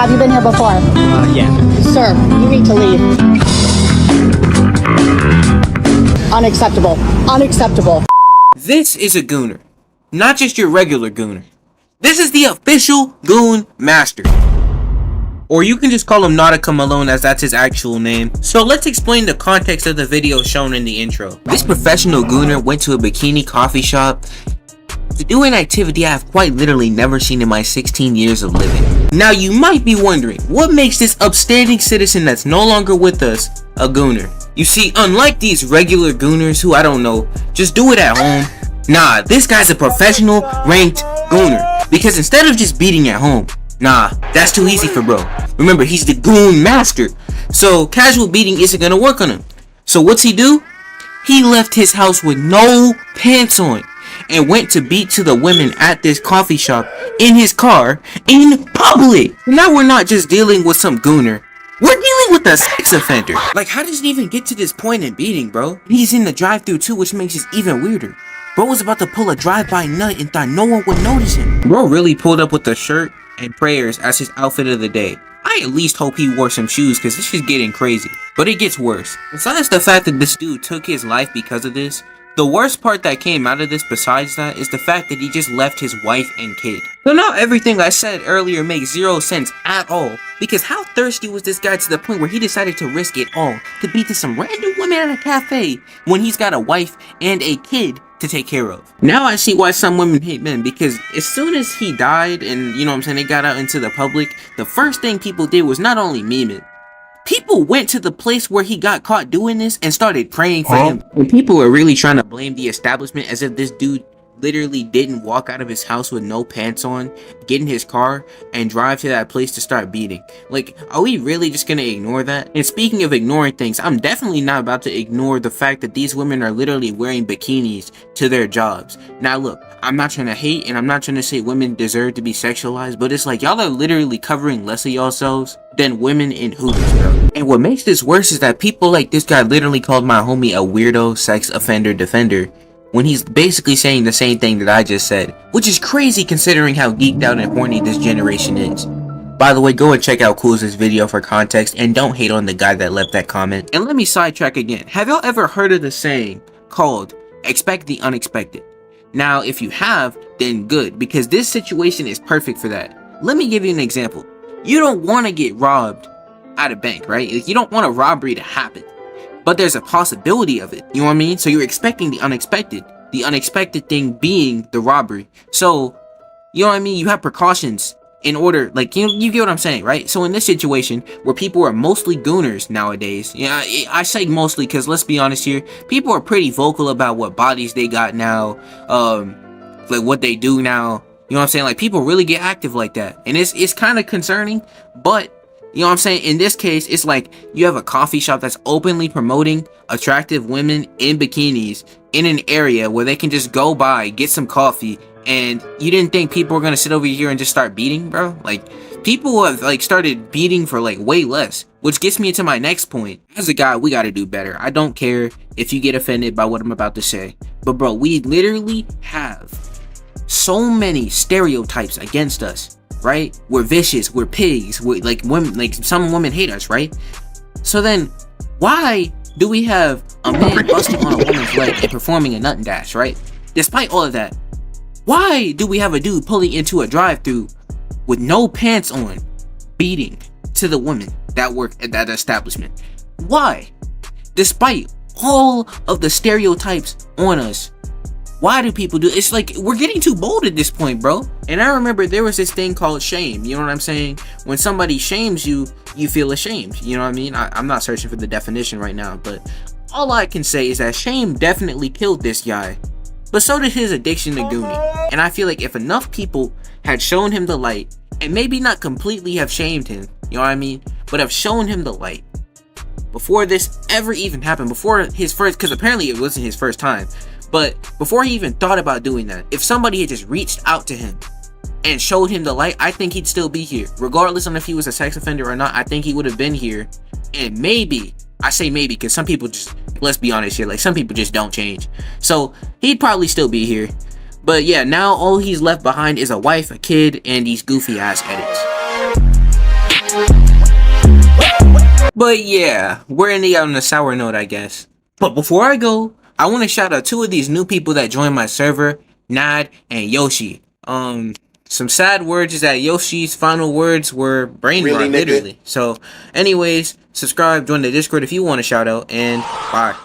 Have you been here before? Yeah. Sir, you need to leave. Unacceptable. Unacceptable. This is a gooner. Not just your regular gooner. This is the official goon master. Or you can just call him Nautica Malone, as that's his actual name. So let's explain the context of the video shown in the intro. This professional gooner went to a bikini coffee shop to do an activity I have quite literally never seen in my 16 years of living. Now you might be wondering, what makes this upstanding citizen that's no longer with us a gooner? You see, unlike these regular gooners who, I don't know, just do it at home. Nah, this guy's a professional ranked gooner. Because instead of just beating at home, nah, that's too easy for bro. Remember, he's the goon master. So casual beating isn't gonna work on him. So what's he do? He left his house with no pants on and went to beat to the women at this coffee shop in his car in public. Now we're not just dealing with some gooner. We're dealing with a sex offender. Like, how does it even get to this point in beating, bro? He's in the drive-thru too, which makes it even weirder. Bro was about to pull a drive-by nut and thought no one would notice him. Bro really pulled up with a shirt and prayers as his outfit of the day. I at least hope he wore some shoes, because this is getting crazy. But it gets worse. Besides the fact that this dude took his life because of this, the worst part that came out of this besides that is the fact that he just left his wife and kid. So now everything I said earlier makes zero sense at all. Because how thirsty was this guy to the point where he decided to risk it all to beat to some random woman at a cafe when he's got a wife and a kid to take care of? Now I see why some women hate men, because as soon as he died and, you know what I'm saying, they got out into the public, the first thing people did was not only meme it, people went to the place where he got caught doing this and started praying for him. And people are really trying to blame the establishment as if this dude literally didn't walk out of his house with no pants on, get in his car, and drive to that place to start beating. Like, are we really just gonna ignore that? And speaking of ignoring things, I'm definitely not about to ignore the fact that these women are literally wearing bikinis to their jobs. Now look, I'm not trying to hate and I'm not trying to say women deserve to be sexualized, but it's like y'all are literally covering less of yourselves than women in Hooters, bro. And what makes this worse is that people like this guy literally called my homie a weirdo sex offender defender, when he's basically saying the same thing that I just said, which is crazy considering how geeked out and horny this generation is. By the way, go and check out Cool's video for context, and don't hate on the guy that left that comment. And let me sidetrack again. Have y'all ever heard of the saying called expect the unexpected? Now, if you have, then good, because this situation is perfect for that. Let me give you an example. You don't want to get robbed at a bank, right? Like, you don't want a robbery to happen. But there's a possibility of it, you know what I mean? So you're expecting the unexpected thing being the robbery. So, you know what I mean? You have precautions in order, like, you get what I'm saying, right? So in this situation, where people are mostly gooners nowadays, yeah, I say mostly because let's be honest here, people are pretty vocal about what bodies they got now, like what they do now, you know what I'm saying? Like, people really get active like that, and it's kind of concerning, but you know what I'm saying? In this case, it's like you have a coffee shop that's openly promoting attractive women in bikinis in an area where they can just go by, get some coffee, and you didn't think people were gonna sit over here and just start beating, bro? Like, people have like started beating for like way less, which gets me to my next point. As a guy, we gotta do better. I don't care if you get offended by what I'm about to say, but bro, we literally have so many stereotypes against us. Right? We're vicious, we're pigs, we're like women, like some women hate us, right? So then why do we have a man busting on a woman's leg and performing a nut and dash, right? Despite all of that, why do we have a dude pulling into a drive-thru with no pants on, beating to the women that work at that establishment? Why? Despite all of the stereotypes on us, why do people do it? It's like we're getting too bold at this point, bro. And I remember there was this thing called shame. You know what I'm saying? When somebody shames you, you feel ashamed. You know what I mean? I'm not searching for the definition right now, but all I can say is that shame definitely killed this guy. But so did his addiction to gooning. And I feel like if enough people had shown him the light, and maybe not completely have shamed him, you know what I mean? But have shown him the light before this ever even happened, before his first, because apparently it wasn't his first time. But before he even thought about doing that, if somebody had just reached out to him and showed him the light, I think he'd still be here. Regardless of if he was a sex offender or not, I think he would have been here. And maybe, I say maybe because some people just, let's be honest here, like some people just don't change. So he'd probably still be here. But yeah, now all he's left behind is a wife, a kid, and these goofy ass edits. But yeah, we're ending out on a sour note, I guess. But before I go, I want to shout out two of these new people that joined my server, Nad and Yoshi. Some sad words is that Yoshi's final words were brain Really, rot, nigga? literally. So, anyways, subscribe, join the Discord if you want a shout out, and bye.